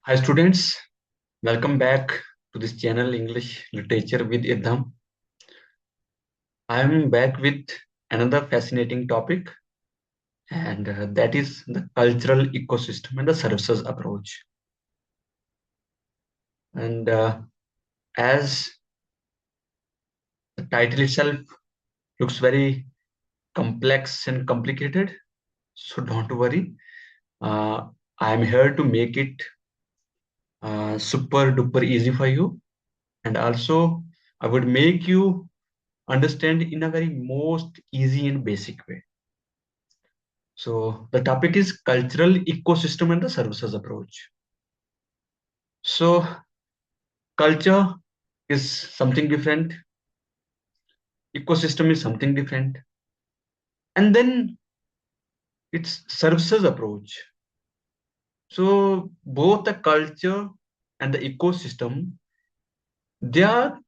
Hi students, welcome back to this channel English Literature with Idham. I am back with another fascinating topic and that is the cultural ecosystem and the services approach. And as the title itself looks very complex and complicated, so don't worry. Uh, I am here to make it super duper easy for you, and also I would make you understand in a very most easy and basic way. So the topic is cultural ecosystem and the services approach. So culture is something different, ecosystem is something different, and then it's services approach. So both the culture and the ecosystem, they are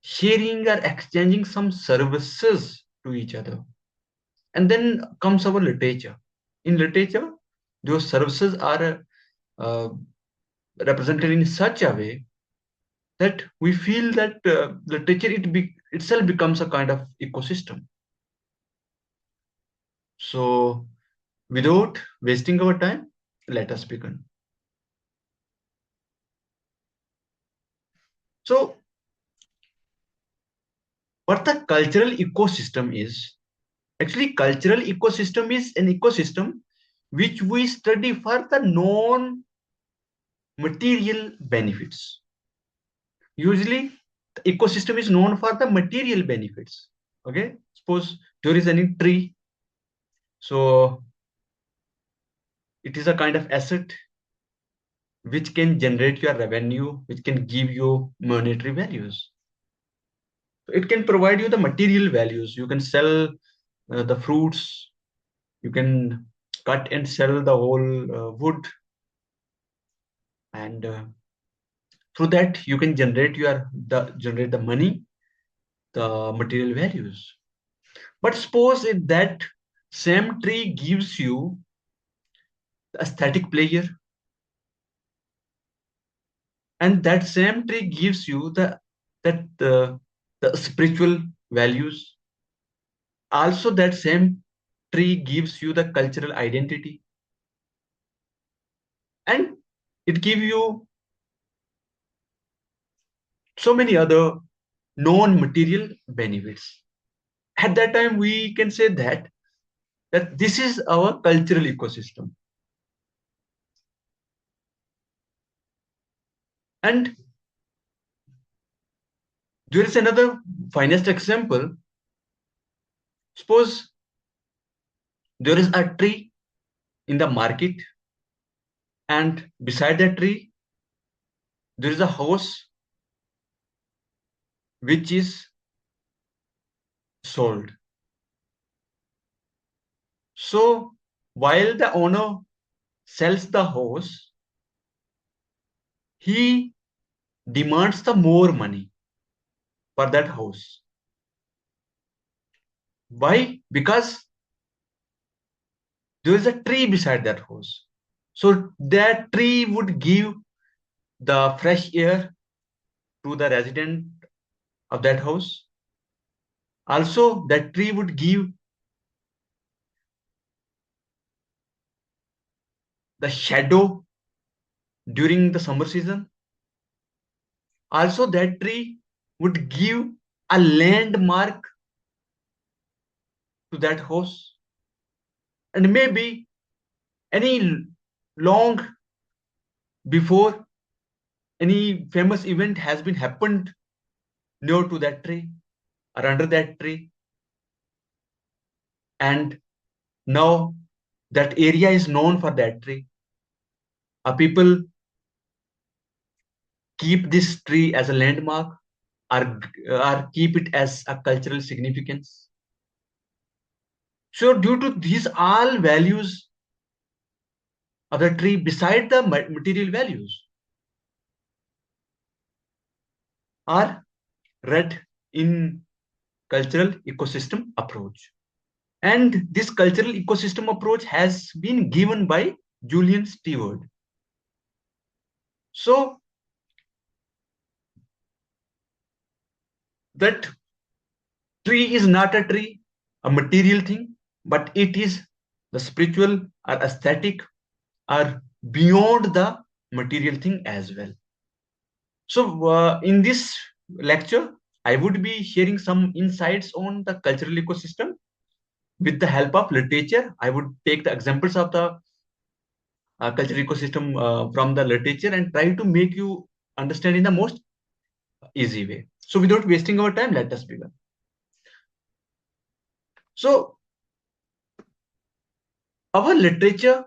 sharing or exchanging some services to each other. And then comes our literature. In literature, those services are uh, represented in such a way that we feel that literature itself becomes a kind of ecosystem. So, without wasting our time, let us begin. So, what the cultural ecosystem is? Actually, cultural ecosystem is an ecosystem which we study for the non-material benefits. Usually, the ecosystem is known for the material benefits. Okay, suppose there is any tree, so it is a kind of asset which can generate your revenue, which can give you monetary values. It can provide you the material values. You can sell the fruits, you can cut and sell the whole wood, and through that you can generate the money, the material values. But suppose if that same tree gives you the aesthetic pleasure, and that same tree gives you the spiritual values, also that same tree gives you the cultural identity, and it gives you so many other non-material benefits. At that time we can say that this is our cultural ecosystem. And there is another finest example. Suppose there is a tree in the market, and beside that tree there is a house which is sold. So while the owner sells the house, he demands the more money for that house. Why? Because there is a tree beside that house. So that tree would give the fresh air to the resident of that house. Also, that tree would give the shadow during the summer season. Also, that tree would give a landmark to that house. And maybe any long before any famous event has been happened near to that tree or under that tree, and now that area is known for that tree. People keep this tree as a landmark, or keep it as a cultural significance. So due to these all values of the tree beside the material values are read in cultural ecosystem approach. And this cultural ecosystem approach has been given by Julian Stewart. So that tree is not a tree, a material thing, but it is the spiritual or aesthetic or beyond the material thing as well. So in this lecture, I would be sharing some insights on the cultural ecosystem with the help of literature. I would take the examples of the cultural ecosystem from the literature and try to make you understand in the most easy way. So without wasting our time, let us begin. So our literature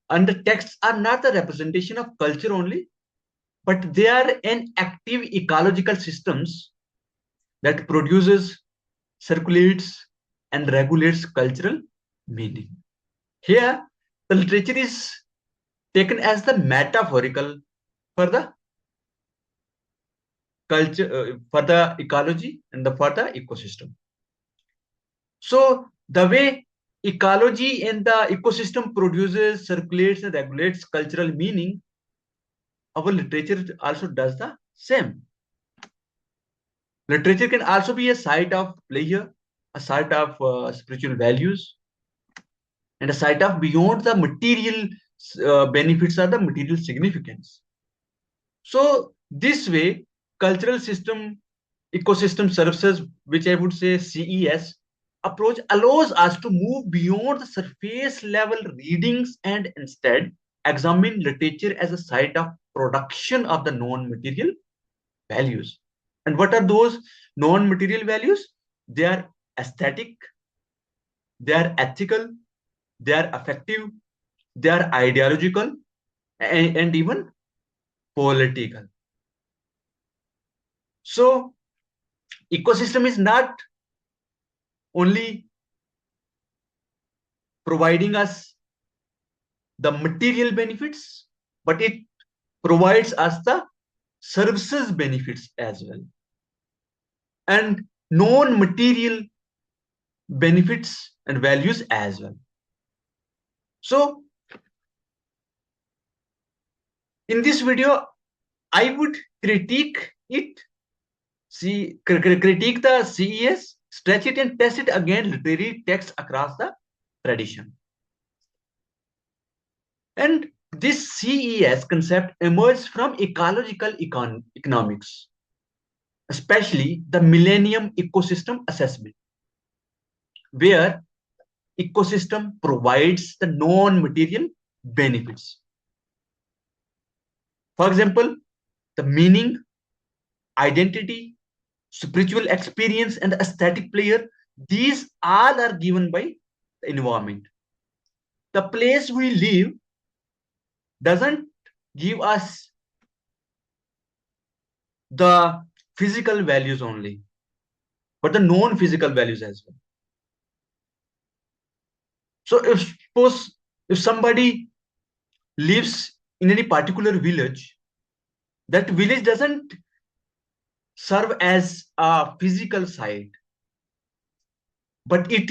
and the texts are not the representation of culture only, but they are an active ecological systems that produces, circulates, and regulates cultural meaning. Here, the literature is taken as the metaphorical for the culture, for the ecology, and for the ecosystem. So the way ecology and the ecosystem produces, circulates, and regulates cultural meaning, our literature also does the same. Literature can also be a site of pleasure, a site of spiritual values, and a site of beyond the material benefits or the material significance. So this way, cultural system ecosystem services, which I would say CES approach, allows us to move beyond the surface level readings and instead examine literature as a site of production of the non-material values. And what are those non-material values? They are aesthetic, they are ethical, they are affective, they are ideological, and even political. So ecosystem is not only providing us the material benefits, but it provides us the services benefits as well, and non-material benefits and values as well. So in this video, I would critique it, critique the CES, stretch it and test it against literary texts across the tradition. And this CES concept emerged from ecological economics, especially the Millennium Ecosystem Assessment, where ecosystem provides the non-material benefits. For example, the meaning, identity, spiritual experience, and the aesthetic player, these all are given by the environment. The place we live doesn't give us the physical values only, but the non-physical values as well. So if suppose if somebody lives in any particular village, that village doesn't serve as a physical site, but it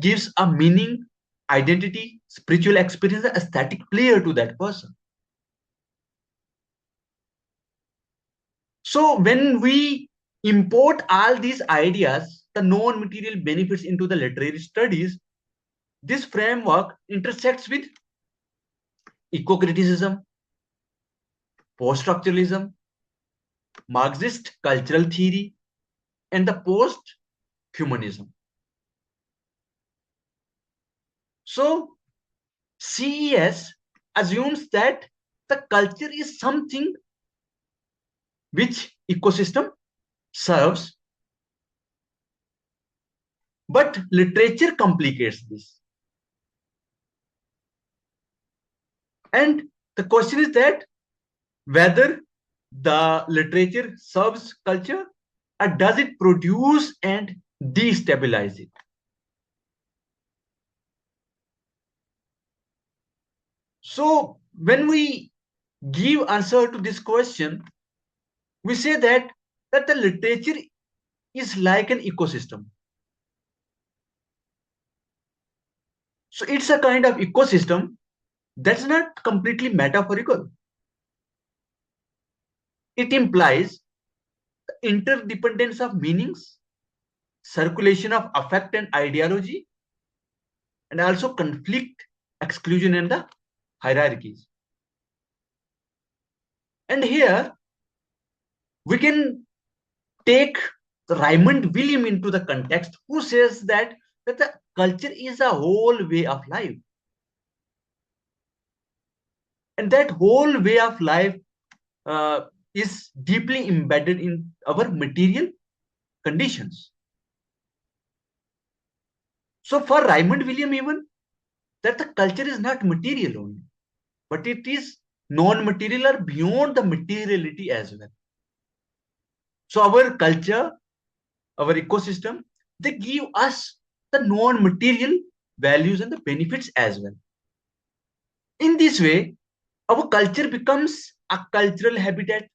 gives a meaning, identity, spiritual experience, aesthetic player to that person. So when we import all these ideas, the non-material benefits into the literary studies, this framework intersects with eco-criticism, post-structuralism, Marxist cultural theory, and the post-humanism. So CES assumes that the culture is something which ecosystem serves, but literature complicates this. And the question is that whether the literature serves culture or does it produce and destabilize it. So when we give answer to this question, we say that the literature is like an ecosystem. So it's a kind of ecosystem that's not completely metaphorical. It implies the interdependence of meanings, circulation of affect and ideology, and also conflict, exclusion, and the hierarchies. And here we can take Raymond William into the context, who says that the culture is a whole way of life. And that whole way of life uh, is deeply embedded in our material conditions. So for Raymond William, even that the culture is not material only, but it is non-material or beyond the materiality as well. So our culture, our ecosystem, they give us the non-material values and the benefits as well. In this way, our culture becomes a cultural habitat.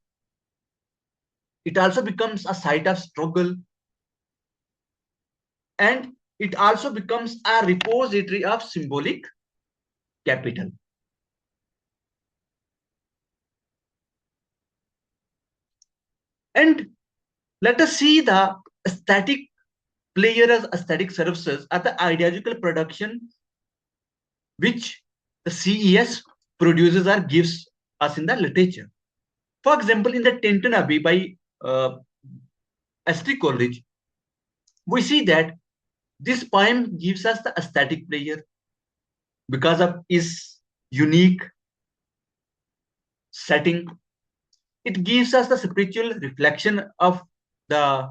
It also becomes a site of struggle, and it also becomes a repository of symbolic capital. And let us see the aesthetic player as aesthetic services are the ideological production which the CES produces or gives us in the literature. For example, in the Tintin Abbey by Astley Coleridge, we see that this poem gives us the aesthetic player because of its unique setting. It gives us the spiritual reflection of the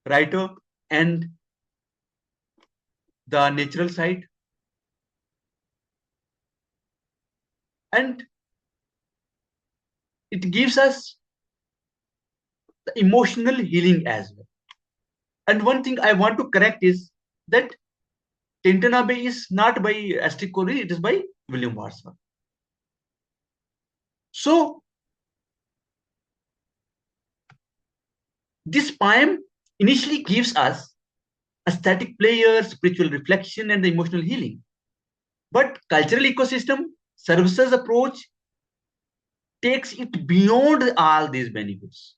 writer and the natural side. And it gives us the emotional healing as well. And one thing I want to correct is that Tintanabe is not by Astic Coleridge, it is by William Wordsworth. So this poem initially gives us aesthetic players, spiritual reflection, and the emotional healing. But cultural ecosystem services approach takes it beyond all these benefits.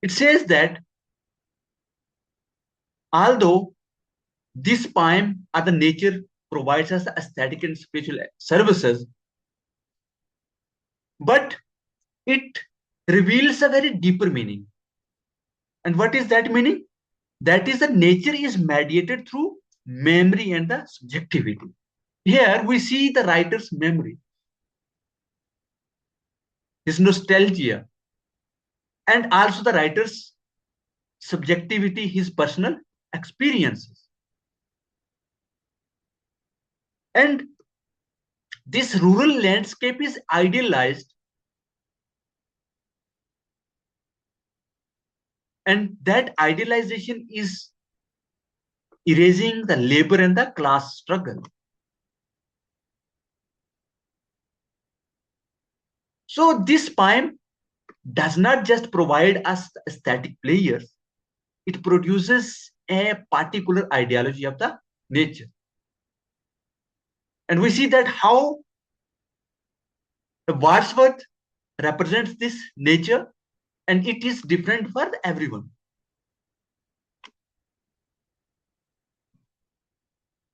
It says that although this poem or the nature provides us aesthetic and spiritual services, but it reveals a very deeper meaning. And what is that meaning? That is, the nature is mediated through memory and the subjectivity. Here we see the writer's memory, his nostalgia, and also the writer's subjectivity, his personal experiences. And this rural landscape is idealized, and that idealization is erasing the labor and the class struggle. So this poem does not just provide us aesthetic players, it produces a particular ideology of the nature. And we see that how Wordsworth represents this nature, and it is different for everyone.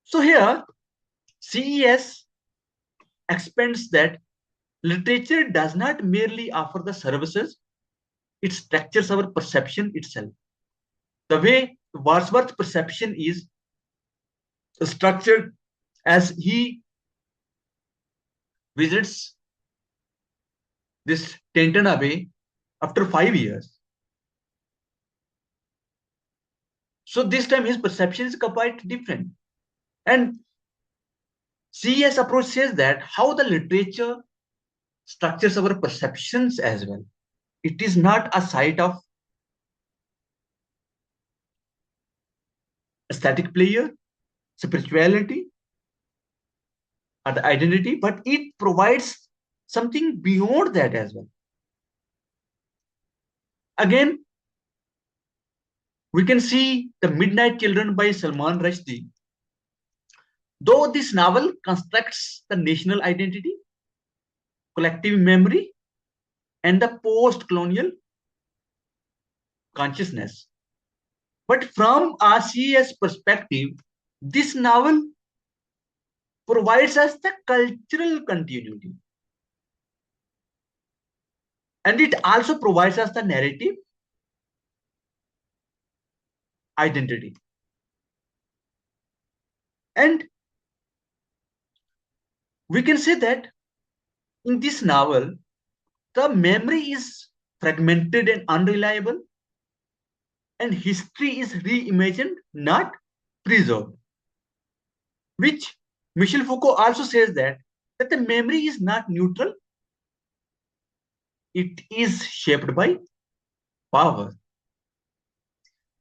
So here, CES expands that literature does not merely offer the services, it structures our perception itself. The way Wordsworth's perception is structured as he visits this Tenton Abbey after 5 years. So this time his perception is quite different. And CES approach says that how the literature structures our perceptions as well. It is not a site of aesthetic player, spirituality, or the identity, but it provides something beyond that as well. Again, we can see The Midnight Children by Salman Rushdie. Though this novel constructs the national identity, collective memory, and the post-colonial consciousness. But from RCS perspective, this novel provides us the cultural continuity. And it also provides us the narrative identity. And we can say that in this novel, the memory is fragmented and unreliable, and history is reimagined, not preserved. Which Michel Foucault also says that the memory is not neutral, it is shaped by power.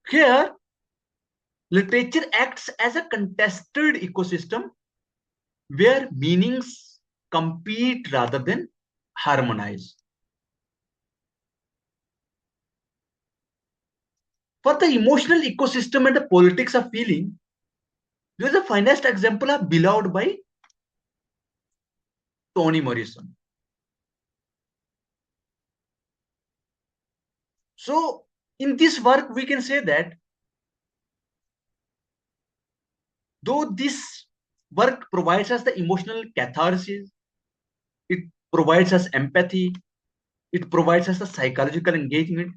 Here, literature acts as a contested ecosystem where meanings compete rather than harmonize. For the emotional ecosystem and the politics of feeling, there is the finest example of Beloved by Toni Morrison. So, in this work, we can say that though this work provides us the emotional catharsis, it provides us empathy, it provides us the psychological engagement,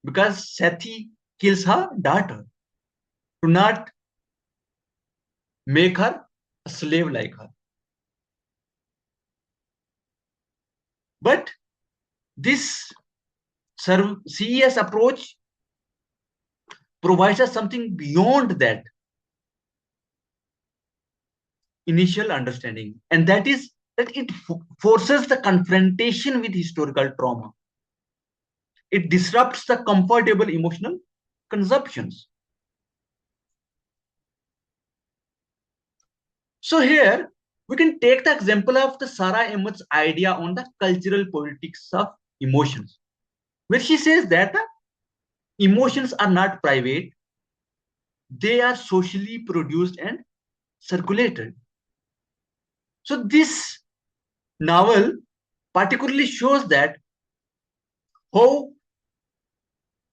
because Sati kills her daughter to not make her a slave like her. But this CES approach provides us something beyond that initial understanding, and that is that it forces the confrontation with historical trauma. It disrupts the comfortable emotional consumptions. So here we can take the example of the Sarah Emmett's idea on the cultural politics of emotions, where she says that emotions are not private, they are socially produced and circulated. So this novel particularly shows that how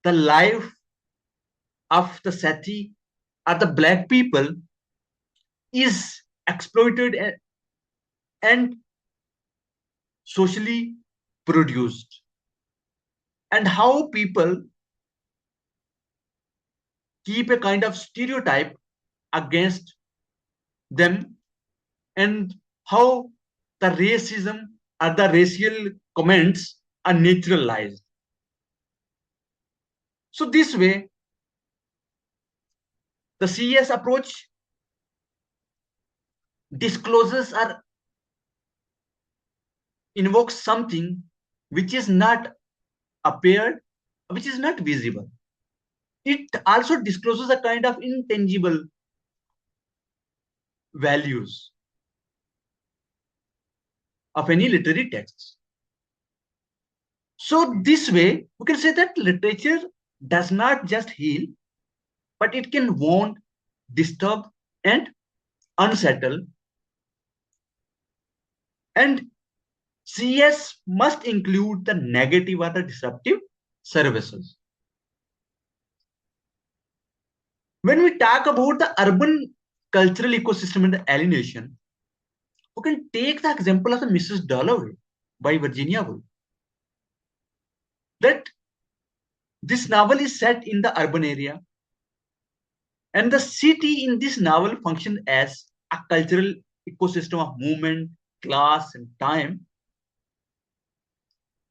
the life of the Sati or the black people is exploited and socially produced, and how people keep a kind of stereotype against them, and how the racism or the racial comments are naturalized. So this way, the CES approach discloses or invokes something which is not appeared, which is not visible. It also discloses a kind of intangible values of any literary texts. So this way, we can say that literature does not just heal, but it can wound, disturb, and unsettle. And CS must include the negative or the disruptive services. When we talk about the urban cultural ecosystem and the alienation, we can take the example of the Mrs. Dalloway by Virginia Woolf. That this novel is set in the urban area, and the city in this novel functions as a cultural ecosystem of movement, class, and time.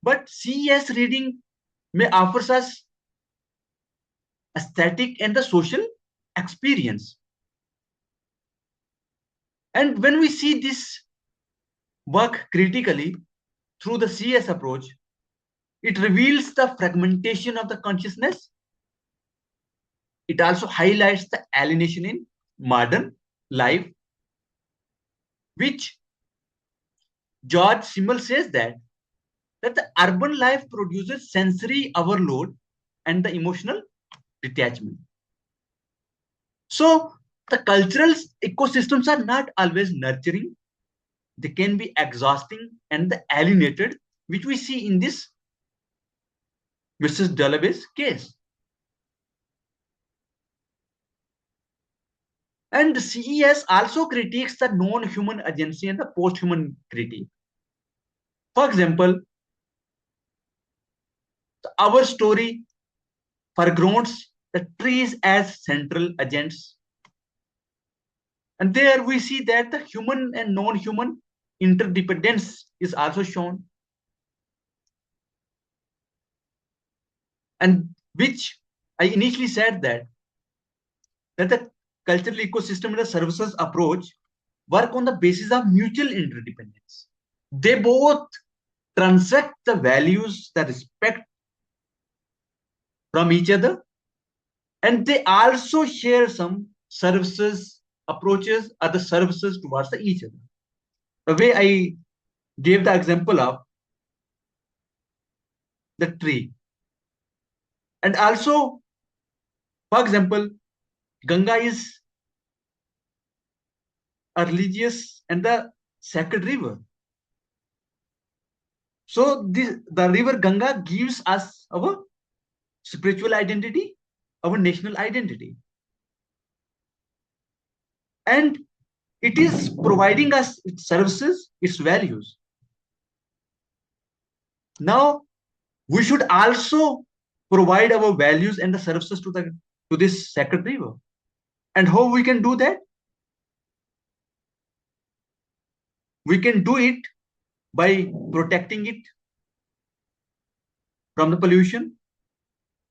But CS reading may offers us aesthetic and the social experience. And when we see this work critically through the CS approach, it reveals the fragmentation of the consciousness. It also highlights the alienation in modern life, which George Simmel says that the urban life produces sensory overload and the emotional detachment. So the cultural ecosystems are not always nurturing, they can be exhausting and alienated, which we see in this Mrs. Dallabé's case. And CES also critiques the non-human agency and the post-human critique. For example, our story foregrounds the trees as central agents. And there we see that the human and non-human interdependence is also shown. And which I initially said that the cultural ecosystem and the services approach work on the basis of mutual interdependence. They both transact the values, the respect from each other, and they also share some services, approaches, other services towards each other. The way I gave the example of the tree. And also, for example, Ganga is a religious and the sacred river. So the river Ganga gives us our spiritual identity, our national identity. And it is providing us its services, its values. Now, we should also provide our values and the services to this sacred river. And how we can do that? We can do it by protecting it from the pollution.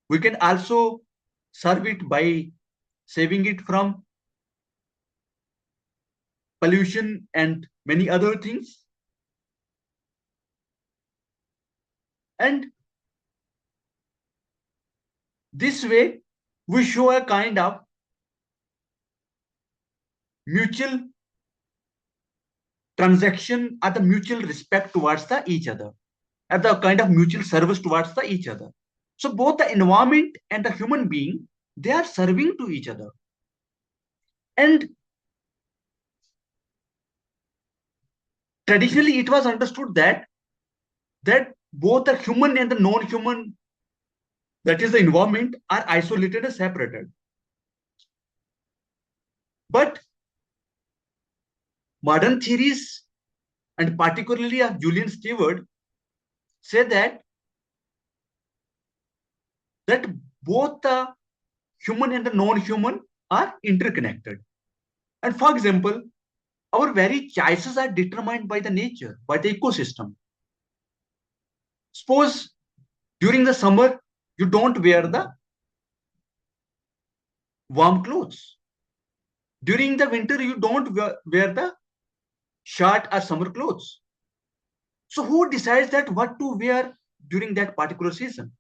We can also serve it by saving it from pollution and many other things. And this way, we show a kind of mutual transaction or the mutual respect towards each other, at the kind of mutual service towards each other. So both the environment and the human being, they are serving to each other. And traditionally, it was understood that both the human and the non-human, that is the environment, are isolated and separated. But modern theories, and particularly of Julian Stewart, say that both the human and the non-human are interconnected. And for example, our very choices are determined by the nature, by the ecosystem. Suppose during the summer, you don't wear the warm clothes. During the winter, you don't wear the short or summer clothes. So who decides that what to wear during that particular season?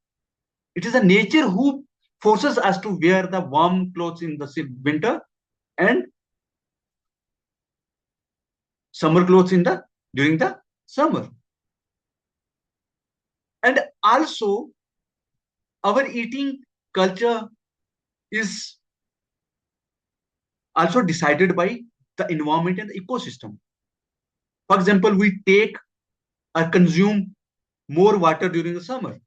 It is the nature who forces us to wear the warm clothes in the winter and summer clothes during the summer. And also, our eating culture is also decided by the environment and the ecosystem. For example, we take or consume more water during the summer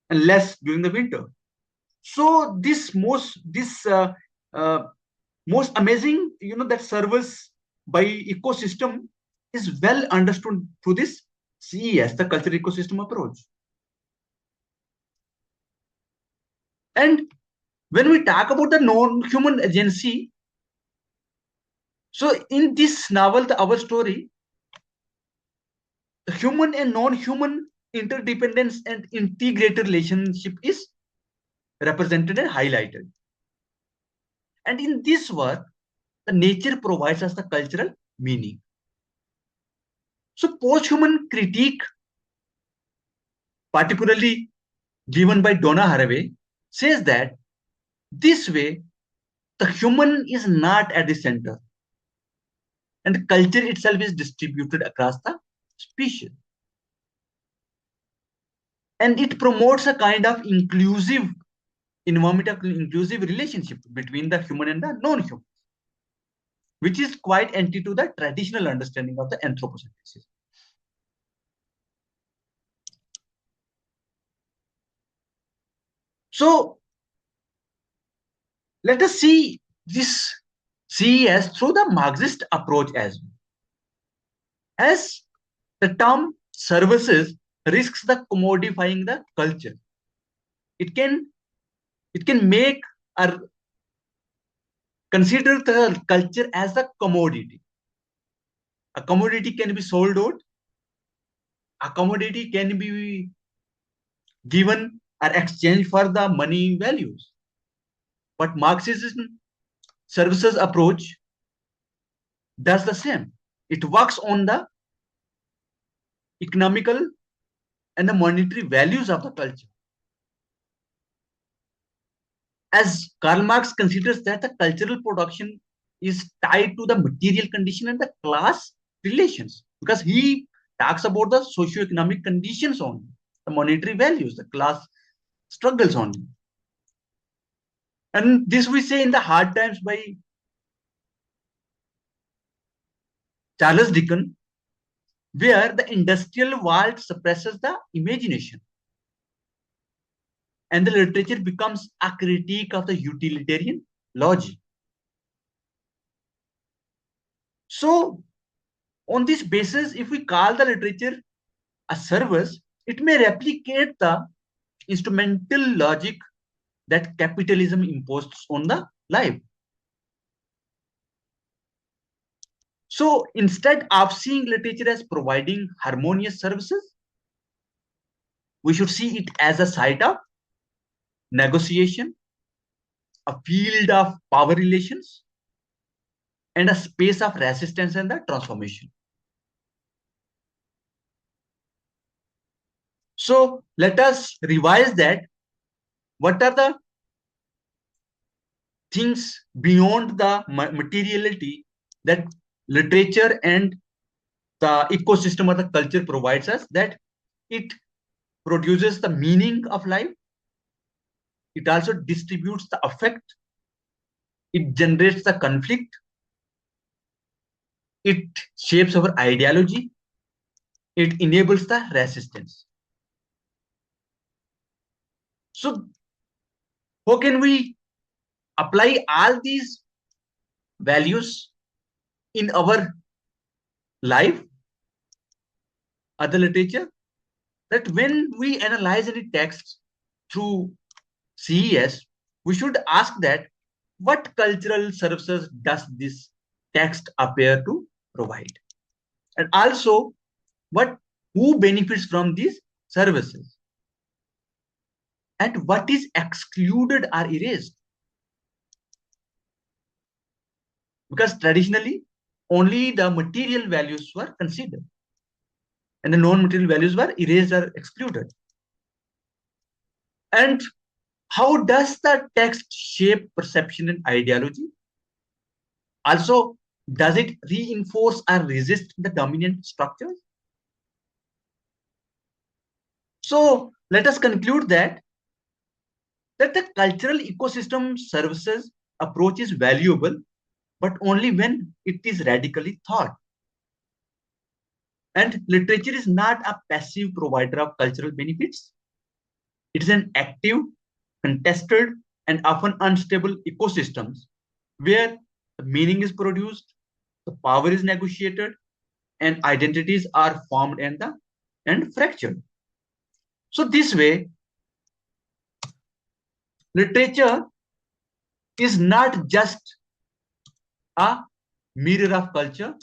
and less during the winter. So this most amazing, that service by ecosystem is well understood through this CES, the cultural ecosystem approach. And when we talk about the non-human agency, so in this novel, our story, the human and non-human interdependence and integrated relationship is represented and highlighted. And in this work, the nature provides us the cultural meaning. So post-human critique, particularly given by Donna Haraway, says that this way, the human is not at the center, and culture itself is distributed across the species. And it promotes a kind of inclusive environmental inclusive relationship between the human and the non-human. which is quite anti to the traditional understanding of the anthropocentrism. So let us see this CES through the Marxist approach as well. As the term services risks the commodifying the culture. It can make or consider the culture as a commodity. A commodity can be sold out. A commodity can be given or exchanged for the money values. But Marxism services approach does the same. It works on the economical and the monetary values of the culture. As Karl Marx considers that the cultural production is tied to the material condition and the class relations, because he talks about the socio-economic conditions only, the monetary values, the class struggles only. And this we say in the Hard Times by Charles Dickens, where the industrial world suppresses the imagination and the literature becomes a critique of the utilitarian logic. So, on this basis, if we call the literature a service, it may replicate the instrumental logic that capitalism imposed on the life. So, instead of seeing literature as providing harmonious services, we should see it as a site of negotiation, a field of power relations, and a space of resistance and the transformation. So let us revise that. What are the things beyond the materiality that literature and the ecosystem or the culture provides us? That it produces the meaning of life. It also distributes the affect. It generates the conflict. It shapes our ideology. It enables the resistance. So how can we apply all these values in our life or the literature? That when we analyze any text through CES, we should ask that what cultural services does this text appear to provide? And also, who benefits from these services? And what is excluded or erased? Because traditionally, only the material values were considered, and the non-material values were erased or excluded. And how does the text shape perception and ideology? Also, does it reinforce or resist the dominant structures? So let us conclude that the cultural ecosystem services approach is valuable, but only when it is radically thought. And literature is not a passive provider of cultural benefits. It is an active, contested, and often unstable ecosystems where the meaning is produced, the power is negotiated, and identities are formed and fractured. So this way, literature is not just a mirror of culture.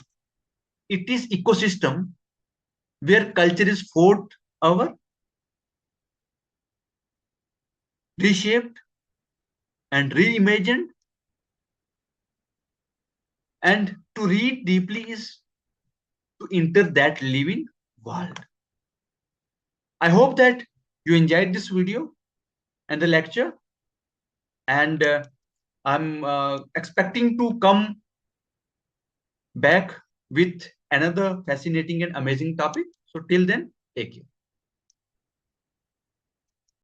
It is ecosystem where culture is fought over, reshaped, and reimagined. And to read deeply is to enter that living world. I hope that you enjoyed this video and the lecture, and I'm expecting to come back with another fascinating and amazing topic. So till then, take care.